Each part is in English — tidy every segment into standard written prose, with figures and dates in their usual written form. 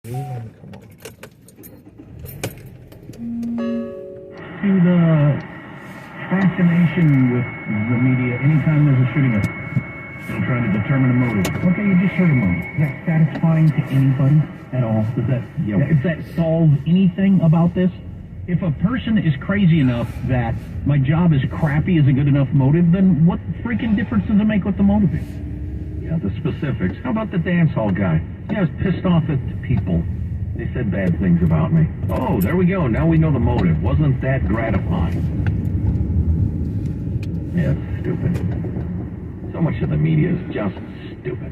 To the fascination with the media anytime there's a shooting up. Still trying to determine a motive. Okay, you just heard a motive. Is that satisfying to anybody at all? Does that solve anything about this? If a person is crazy enough that my job is crappy is a good enough motive, then what freaking difference does it make what the motive is? Yeah, the specifics. How about the dance hall guy? Yeah, I was pissed off at people. They said bad things about me. Oh, there we go. Now we know the motive. Wasn't that gratifying? Yeah, it's stupid. So much of the media is just stupid.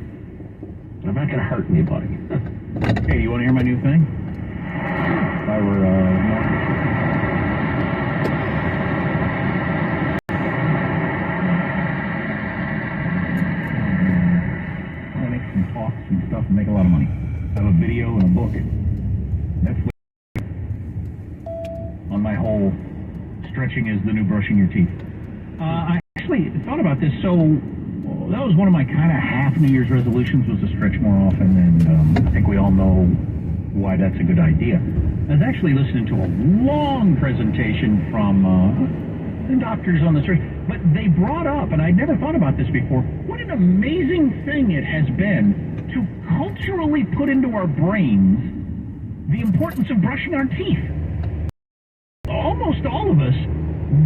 I'm not going to hurt anybody. Hey, you want to hear my new thing? If I were, I'll make some talks and stuff and make a lot of money. I have a video and a book. That's on my whole stretching is the new brushing your teeth. I actually thought about this, so that was one of my kind of half New Year's resolutions, was to stretch more often, and I think we all know why that's a good idea. I was actually listening to a long presentation from doctors on the street, but they brought up, and I'd never thought about this before, what an amazing thing it has been to culturally put into our brains the importance of brushing our teeth. Almost all of us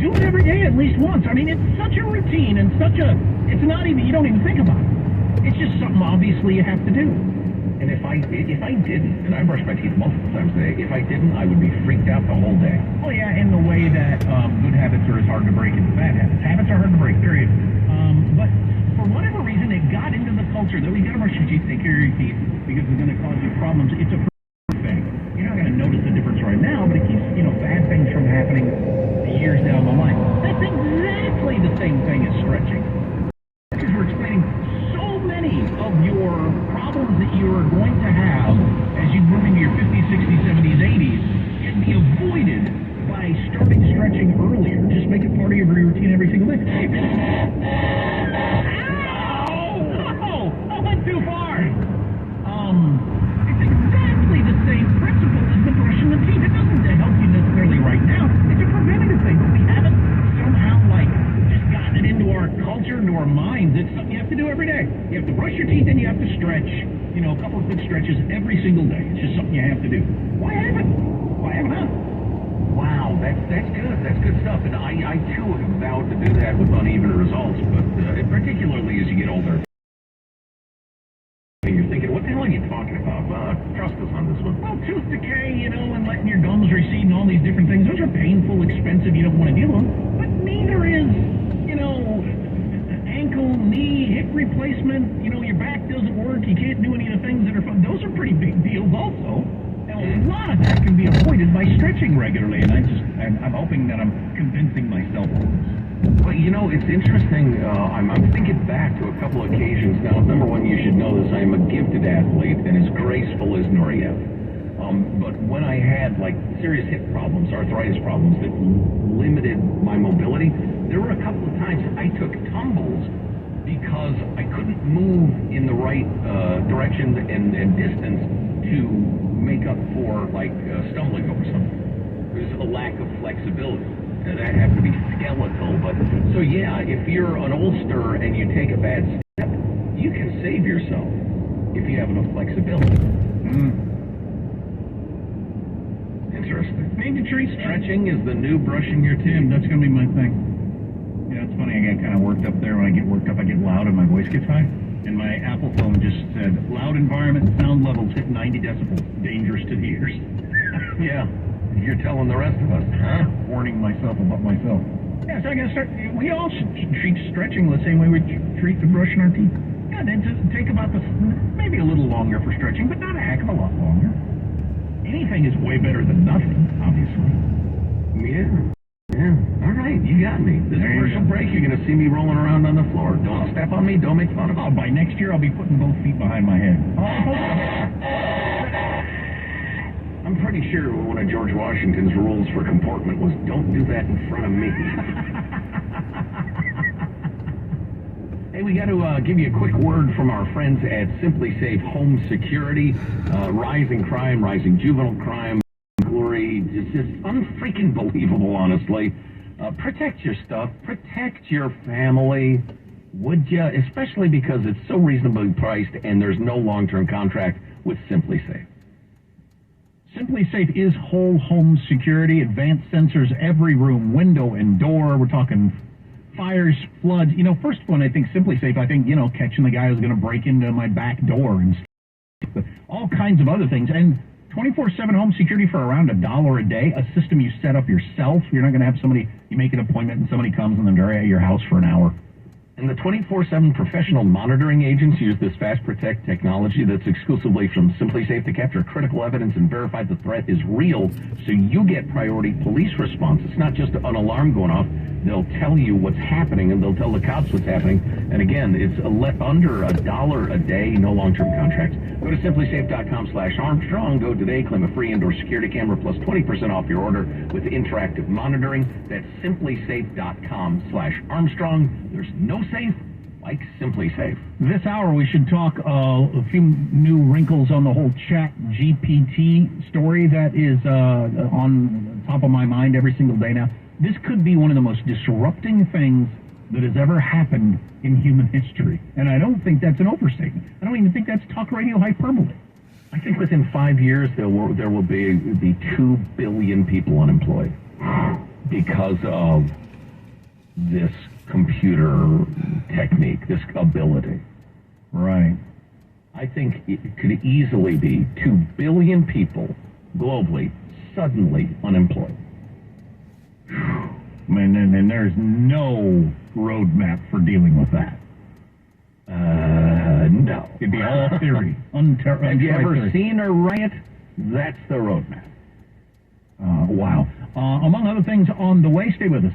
do it every day at least once. I mean, it's such a routine and it's not even, you don't even think about it. It's just something obviously you have to do. And if I didn't, and I brush my teeth multiple times a day, if I didn't, I would be freaked out the whole day. Oh yeah, in the way that good habits are as hard to break as bad habits. Habits are hard to break, period. But for whatever reason, it got into the culture that we gotta brush your teeth, take care of your teeth, because it's gonna cause you problems. It's a thing. You're not gonna notice the difference right now, but it keeps, bad things from happening years down the line. That's exactly the same thing as stretching. Because we're explaining so many of your problems that you are going to have as you move into your 50s, 60s, 70s, 80s can be avoided by starting stretching earlier. Just make it part of your routine every single day. Ow! I went too far! It's exactly the same principle as the brushing the teeth. It doesn't help you necessarily right now. It's a preventative thing, but we haven't somehow, just gotten it into our culture, into our minds. It's something you have to do every day. You have to brush your teeth and you have to stretch, a couple of good stretches every single day. It's just something you have to do. Why haven't I? Wow, that's good. That's good stuff. And I too have vowed to do that with uneven results, but particularly as you get older. You're thinking, what the hell are you talking about? Trust us on this one. Well, tooth decay, and letting your gums recede and all these different things. Those are painful, expensive, you don't want to deal with them. But neither is, ankle, knee, hip replacement. Your back doesn't work, you can't do any of the things that are fun. Those are pretty big deals also. And a lot of that can be avoided by stretching regularly, and I'm hoping that I'm convincing myself of this. Well, it's interesting. I'm thinking back to a couple of occasions now. Number one, you should know this. I am a gifted athlete and as graceful as Nureyev. But when I had serious hip problems, arthritis problems that limited my mobility, there were a couple of times I took tumbles because I couldn't move in the right direction and distance to make up for stumbling over something. There's a lack of flexibility. And that have to be skeletal, but so yeah, if you're an oldster and you take a bad step, you can save yourself if you have enough flexibility. Interesting. Mandatory Stretching is the new brushing your teeth. That's gonna be my thing. It's funny, I get kind of worked up there. When I get worked up, I get loud and my voice gets high. And my Apple phone just said, loud environment, sound levels hit 90 decibels, dangerous to the ears. Yeah. You're telling the rest of us, huh? Warning myself about myself. Yeah, so I gotta start. We all should treat stretching the same way we treat the brushing our teeth. Yeah, then just take about maybe a little longer for stretching, but not a heck of a lot longer. Anything is way better than nothing, obviously. Yeah. All right, you got me. This commercial break, you're gonna see me rolling around on the floor. Don't step on me. Don't make fun of me. Oh, by next year, I'll be putting both feet behind my head. I'm pretty sure one of George Washington's rules for comportment was don't do that in front of me. Hey, we got to give you a quick word from our friends at Simply Safe Home Security. Rising crime, rising juvenile crime, glory, it's just unfreaking believable, honestly. Protect your stuff, protect your family, would you? Especially because it's so reasonably priced and there's no long-term contract with Simply Safe. Simply Safe is whole home security, advanced sensors every room, window and door. We're talking fires, floods. You know, first one, I think Simply Safe, I think, you know, catching the guy who's going to break into my back door and stuff, all kinds of other things. And 24/7 home security for around $1 a day, a system you set up yourself. You're not going to have somebody, you make an appointment and somebody comes and they're at your house for an hour. And the 24/7 professional monitoring agents use this Fast Protect technology that's exclusively from Simply Safe to capture critical evidence and verify the threat is real, so you get priority police response. It's not just an alarm going off. They'll tell you what's happening, and they'll tell the cops what's happening. And again, it's under $1 a day, no long-term contracts. Go to simplysafe.com/Armstrong. Go today, claim a free indoor security camera plus 20% off your order with interactive monitoring. That's simplysafe.com/Armstrong. There's no safe like Simply Safe. This hour, we should talk a few new wrinkles on the whole Chat GPT story that is on top of my mind every single day now. This could be one of the most disrupting things that has ever happened in human history. And I don't think that's an overstatement. I don't even think that's talk radio hyperbole. I think within 5 years there will be 2 billion people unemployed because of this computer technique, this ability. Right. I think it could easily be 2 billion people globally suddenly unemployed. And there's no roadmap for dealing with that. No. It'd be all theory. Have you ever seen a riot? That's the roadmap. Wow. Among other things on the way, stay with us.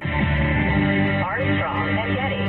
Armstrong and Getty.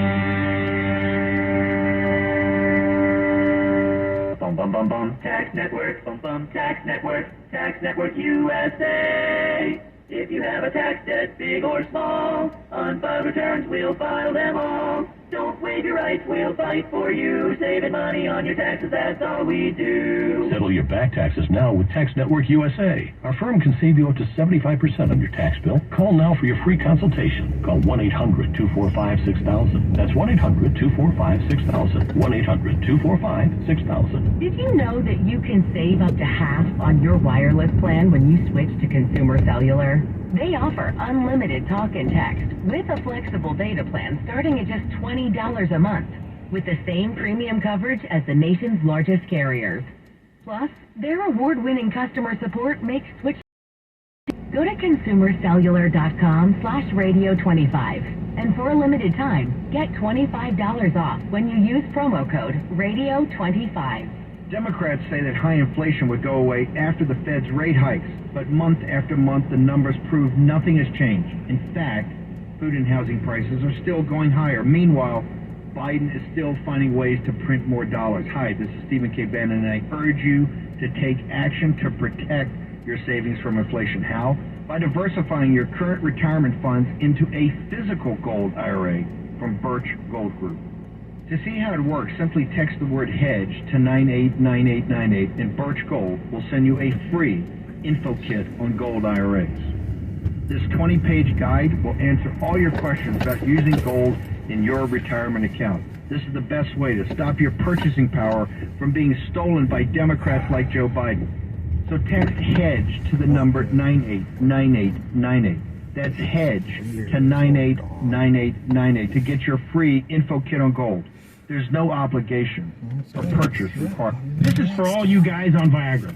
Bum bum bum bum. Tax Network. Bum bum. Tax Network. Tax Network USA. If you have a tax debt, big or small, unfiled returns, we'll file them all. Don't waive your rights, we'll fight for you. Saving money on your taxes, that's all we do. Settle your back taxes now with Tax Network USA. Our firm can save you up to 75% on your tax bill. Call now for your free consultation. Call 1-800-245-6000. That's 1-800-245-6000. 1-800-245-6000. Did you know that you can save up to half on your wireless plan when you switch to Consumer Cellular? They offer unlimited talk and text with a flexible data plan starting at just $20 a month with the same premium coverage as the nation's largest carriers. Plus, their award-winning customer support makes switching. Go to consumercellular.com/radio25 and for a limited time, get $25 off when you use promo code radio25. Democrats say that high inflation would go away after the Fed's rate hikes, but month after month the numbers prove nothing has changed. In fact, food and housing prices are still going higher. Meanwhile, Biden is still finding ways to print more dollars. Hi, this is Stephen K. Bannon, and I urge you to take action to protect your savings from inflation. How? By diversifying your current retirement funds into a physical gold IRA from Birch Gold Group. To see how it works, simply text the word HEDGE to 989898 and Birch Gold will send you a free info kit on gold IRAs. This 20-page guide will answer all your questions about using gold in your retirement account. This is the best way to stop your purchasing power from being stolen by Democrats like Joe Biden. So text HEDGE to the number 989898. That's HEDGE to 989898 to get your free info kit on gold. There's no obligation or purchase required. This is for all you guys on Viagra.